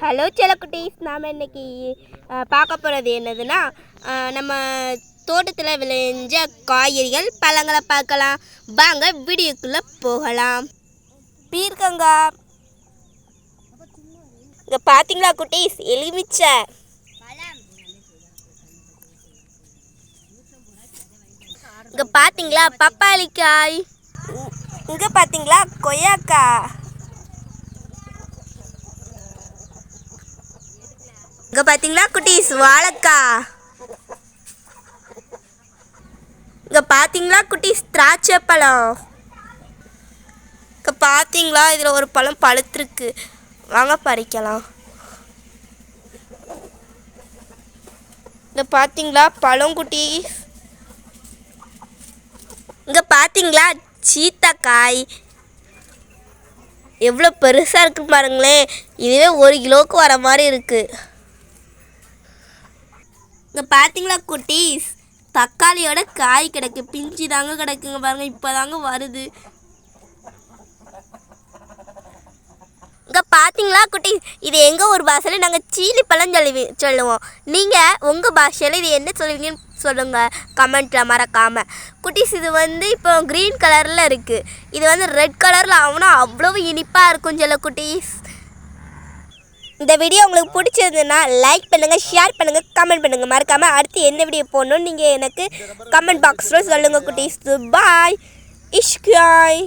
Hello செல்லக்குட்டீஸ், நாம் இன்னைக்கு பார்க்க போகிறது என்னதுன்னா, நம்ம தோட்டத்தில் விளைஞ்ச காய்கறிகள் பழங்களை பார்க்கலாம். வாங்க வீடியோக்குள்ளே போகலாம். பீர்க்கங்காய் இங்கே பார்த்தீங்களா குட்டீஸ், எலுமிச்சை. இங்கே பார்த்தீங்களா பப்பாளிக்காய். இங்கே பார்த்தீங்களா கொய்யாக்காய். இங்கே பார்த்தீங்களா குட்டீஸ் வாழைக்காய். இங்கே பார்த்தீங்களா குட்டீஸ் திராட்சை பழம். இங்கே பார்த்தீங்களா இதில் ஒரு பழம் பழுத்திருக்கு, வாங்க பறிக்கலாம். இங்கே பார்த்தீங்களா பழங்குட்டீஸ். இங்கே பார்த்தீங்களா சீத்தாக்காய் எவ்வளோ பெருசாக இருக்குன்னு பாருங்களேன். இதுவே 1 கிலோவுக்கு வர மாதிரி இருக்குது. இங்கே பார்த்தீங்களா குட்டீஸ் தக்காளியோட காய் கிடக்கு, பிஞ்சு தாங்க கிடக்குங்க பாருங்கள், இப்போ தாங்க வருது. இங்கே பார்த்தீங்களா குட்டீஸ், இது எங்கள் ஒரு பாஷையில் நாங்கள் சீலி பழம் சொல்லுவோம். நீங்கள் உங்கள் பாஷையில் இது என்ன சொல்லுவீங்கன்னு சொல்லுங்கள் கமெண்ட்டில் மறக்காமல். குட்டீஸ் இது இப்போ க்ரீன் கலரில் இருக்குது, இது ரெட் கலரில் ஆகுனா அவ்வளோ இனிப்பாக இருக்கும் சொல்ல குட்டீஸ். இந்த வீடியோ உங்களுக்கு பிடிச்சிருந்ததுன்னா லைக் பண்ணுங்கள், ஷேர் பண்ணுங்கள், கமெண்ட் பண்ணுங்கள். மறக்காமல் அடுத்து என்ன வீடியோ போடணும்னு நீங்கள் எனக்கு கமெண்ட் பாக்ஸில் சொல்லுங்கள் குட்டீஸ். பாய் இஷ்காய்.